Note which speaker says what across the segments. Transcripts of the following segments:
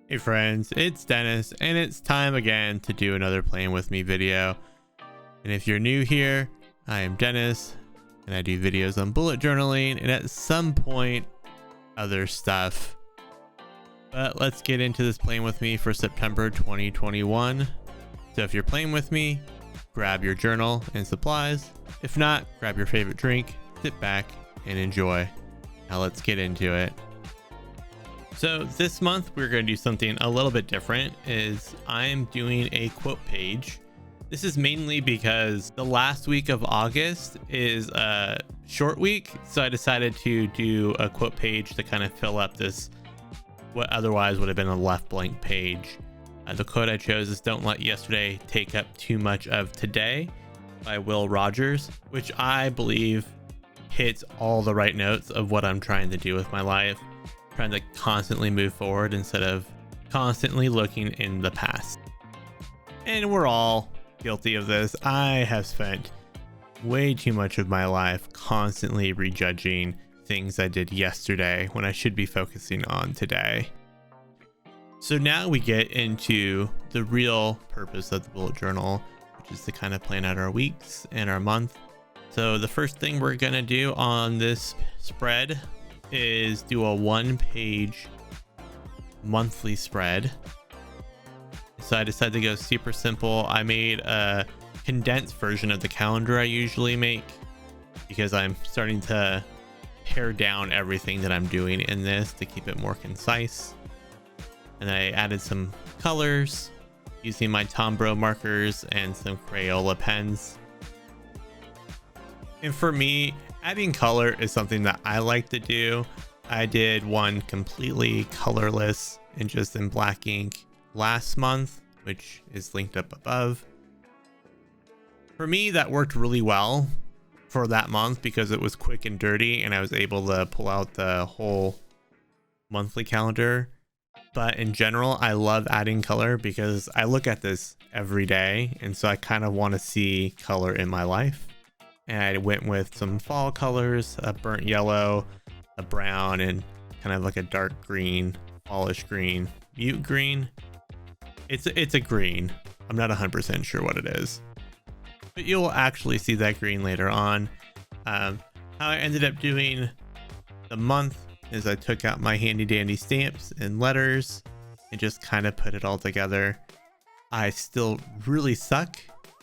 Speaker 1: Hey friends, it's Dennis, and it's time again to do another Playing With Me video. And if you're new here, I am Dennis, and I do videos on bullet journaling and at some point other stuff. But let's get into this Playing With Me for September 2021. So if you're playing with me, grab your journal and supplies. If not, grab your favorite drink, sit back, and enjoy. Now let's get into it. So this month we're going to do something a little bit different. I'm doing a quote page. This is mainly because the last week of August is a short week, so I decided to do a quote page to kind of fill up this what otherwise would have been a left blank page. The quote I chose is "Don't let yesterday take up too much of today" by Will Rogers, which I believe hits all the right notes of what I'm trying to do with my life. Trying to constantly move forward instead of constantly looking in the past. And we're all guilty of this. I have spent way too much of my life constantly rejudging things I did yesterday when I should be focusing on today. So now we get into the real purpose of the bullet journal, which is to kind of plan out our weeks and our month. So the first thing we're gonna do on this spread is do a 1-page monthly spread. So I decided to go super simple. I made a condensed version of the calendar I usually make because I'm starting to pare down everything that I'm doing in this to keep it more concise. And I added some colors using my Tombow markers and some Crayola pens. And for me, adding color is something that I like to do. I did one completely colorless and just in black ink last month, which is linked up above. For me, that worked really well for that month because it was quick and dirty and I was able to pull out the whole monthly calendar. But in general, I love adding color because I look at this every day, and so I kind of want to see color in my life. And I went with some fall colors, a burnt yellow, a brown, and kind of like a dark green, fallish green, mute green. It's a green. I'm not 100% sure what it is, but you'll actually see that green later on. How I ended up doing the month is I took out my handy dandy stamps and letters and just kind of put it all together. I still really suck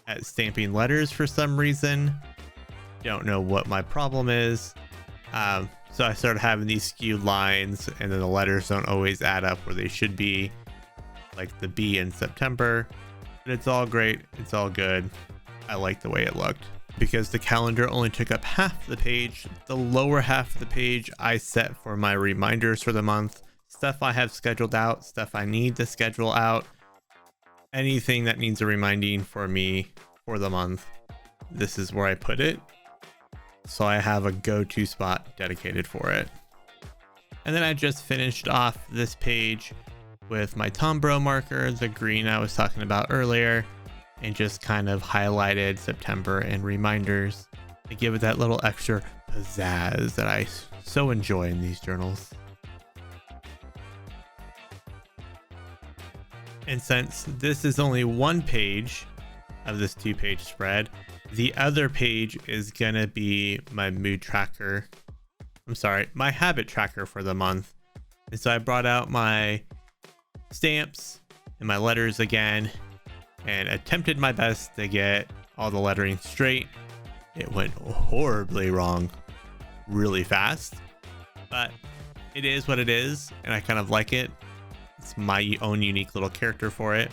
Speaker 1: at stamping letters for some reason. Don't know what my problem is. So I started having these skewed lines and then the letters don't always add up where they should be, like the B in September. But it's all great. It's all good. I like the way it looked. Because the calendar only took up half the page, the lower half of the page I set for my reminders for the month. Stuff I have scheduled out, stuff I need to schedule out, anything that needs a reminding for me for the month. This is where I put it. So I have a go-to spot dedicated for it. And then I just finished off this page with my Tombow marker, the green I was talking about earlier, and just kind of highlighted September and reminders to give it that little extra pizzazz that I so enjoy in these journals. And since this is only one page of this 2-page spread, the other page is gonna be my mood tracker. My habit tracker for the month. And so I brought out my stamps and my letters again and attempted my best to get all the lettering straight. It went horribly wrong really fast, but it is what it is, and I kind of like it. It's my own unique little character for it.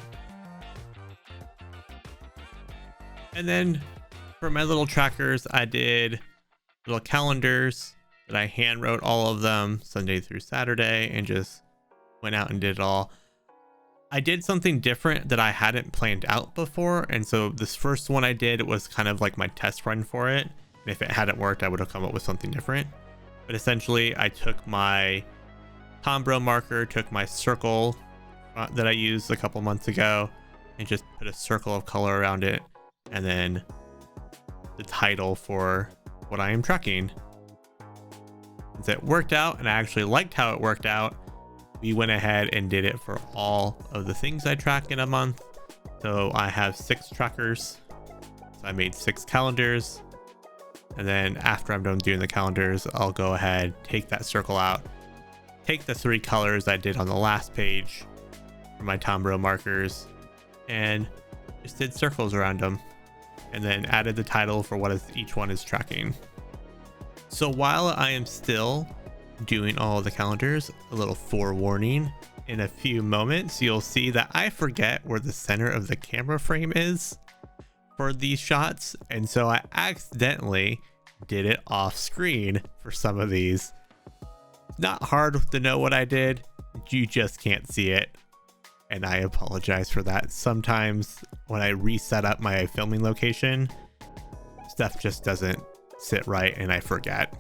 Speaker 1: And then for my little trackers, I did little calendars that I hand wrote all of them Sunday through Saturday and just went out and did it all. I did something different that I hadn't planned out before. And so this first one I did was kind of like my test run for it. And if it hadn't worked, I would have come up with something different. But essentially I took my Tombow marker, took my circle that I used a couple months ago and just put a circle of color around it. And then the title for what I am tracking. It worked out, and I actually liked how it worked out. we went ahead and did it for all of the things I track in a month. So I have 6 trackers. So I made 6 calendars. And then after I'm done doing the calendars, I'll go ahead, take that circle out, take the 3 colors I did on the last page for my Tombro markers, and just did circles around them, and then added the title for what each one is tracking. So while I am still doing all of the calendars, a little forewarning, in a few moments you'll see that I forget where the center of the camera frame is for these shots, and so I accidentally did it off screen for some of these. Not hard to know what I did, you just can't see it, and I apologize for that. Sometimes when I reset up my filming location, stuff just doesn't sit right and I forget.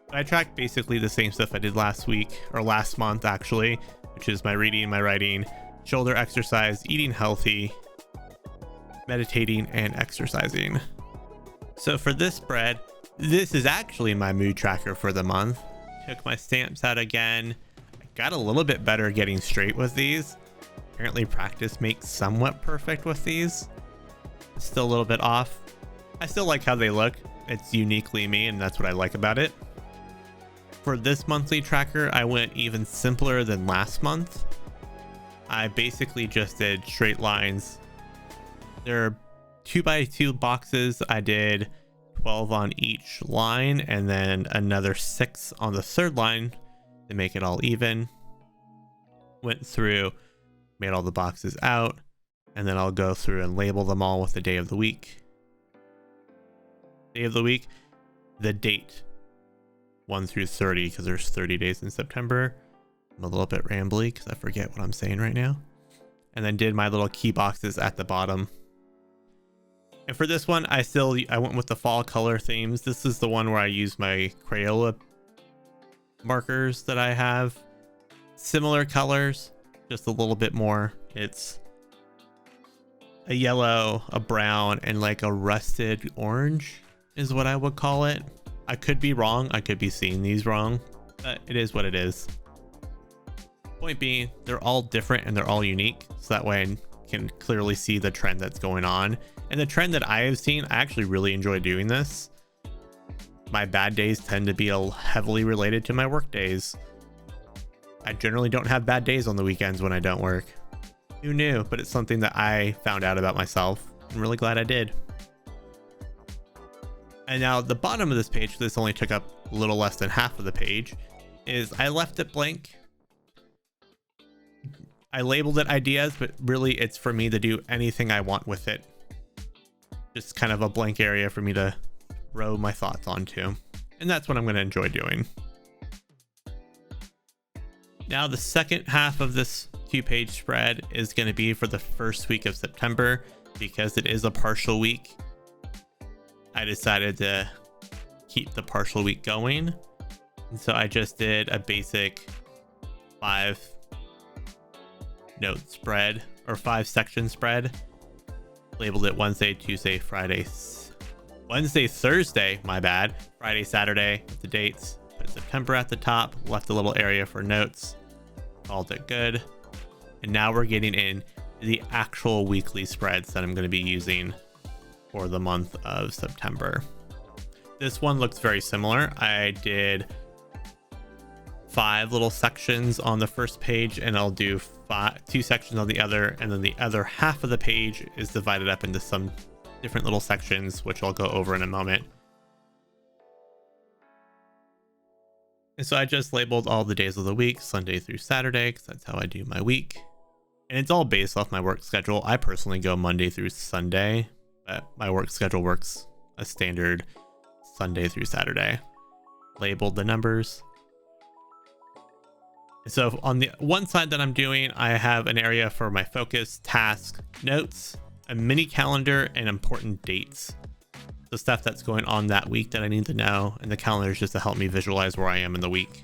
Speaker 1: But I tracked basically the same stuff I did last week, or last month actually, which is my reading, my writing, shoulder exercise, eating healthy, meditating, and exercising. So for this spread, this is actually my mood tracker for the month. Took my stamps out again. I got a little bit better getting straight with these. Apparently practice makes somewhat perfect with these. Still a little bit off. I still like how they look. It's uniquely me, and that's what I like about it. For this monthly tracker, I went even simpler than last month. I basically just did straight lines. There are 2x2 boxes. I did 12 on each line and then another 6 on the third line to make it all even. Went through, made all the boxes out, and then I'll go through and label them all with the day of the week. Day of the week, the date, 1 through 30, because there's 30 days in September. I'm a little bit rambly because I forget what I'm saying right now. And then did my little key boxes at the bottom. And for this one, I went with the fall color themes. This is the one where I use my Crayola markers that I have. Similar colors, just a little bit more. It's a yellow, a brown, and like a rusted orange is what I would call it. I could be wrong. I could be seeing these wrong, but it is what it is. Point being, they're all different and they're all unique. So that way I can clearly see the trend that's going on. And the trend that I have seen, I actually really enjoy doing this. My bad days tend to be heavily related to my work days. I generally don't have bad days on the weekends when I don't work. Who knew? But it's something that I found out about myself. I'm really glad I did. And now the bottom of this page, this only took up a little less than half of the page, is I left it blank. I labeled it ideas, but really it's for me to do anything I want with it. Just kind of a blank area for me to throw my thoughts onto. And that's what I'm going to enjoy doing. Now the second half of this 2-page spread is going to be for the first week of September. Because it is a partial week, I decided to keep the partial week going. And so I just did a basic 5 note spread, or 5 section spread. Labeled it Wednesday, Tuesday, Thursday, my bad. Friday, Saturday with the dates. Put September at the top, left a little area for notes, called it good. And now we're getting in the actual weekly spreads that I'm going to be using for the month of September. This one looks very similar. I did 5 little sections on the first page, and I'll do 2 sections on the other, and then the other half of the page is divided up into some different little sections, which I'll go over in a moment. And so I just labeled all the days of the week, Sunday through Saturday, because that's how I do my week. And it's all based off my work schedule. I personally go Monday through Sunday, but my work schedule works a standard Sunday through Saturday. Labeled the numbers. So on the one side that I'm doing, I have an area for my focus, task, notes, a mini calendar, and important dates. The stuff that's going on that week that I need to know, and the calendar is just to help me visualize where I am in the week.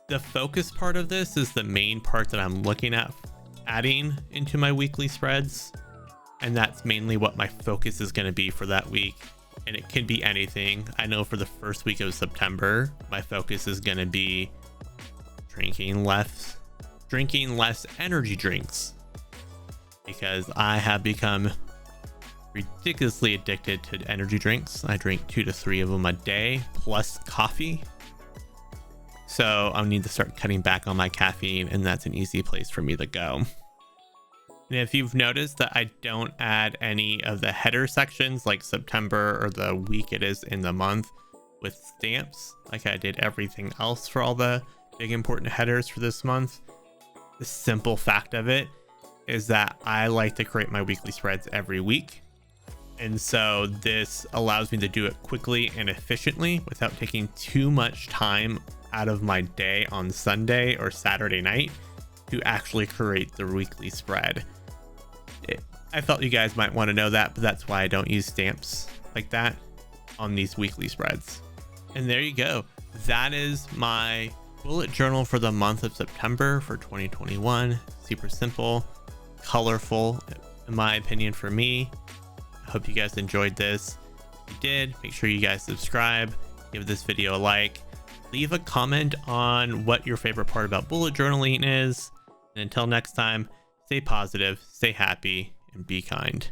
Speaker 1: The focus part of this is the main part that I'm looking at adding into my weekly spreads. And that's mainly what my focus is going to be for that week. And it can be anything. I know for the first week of September, my focus is going to be drinking less energy drinks, because I have become ridiculously addicted to energy drinks. I drink 2 to 3 of them a day plus coffee. So I need to start cutting back on my caffeine, and that's an easy place for me to go. And if you've noticed that I don't add any of the header sections like September or the week it is in the month with stamps, like I did everything else for all the big important headers for this month, the simple fact of it is that I like to create my weekly spreads every week. And so this allows me to do it quickly and efficiently without taking too much time out of my day on Sunday or Saturday night to actually create the weekly spread. I felt you guys might want to know that, but that's why I don't use stamps like that on these weekly spreads. And there you go. That is my bullet journal for the month of September for 2021. Super simple, colorful, in my opinion, for me. I hope you guys enjoyed this. If you did, make sure you guys subscribe, give this video a like, leave a comment on what your favorite part about bullet journaling is. And until next time, stay positive, stay happy, and be kind.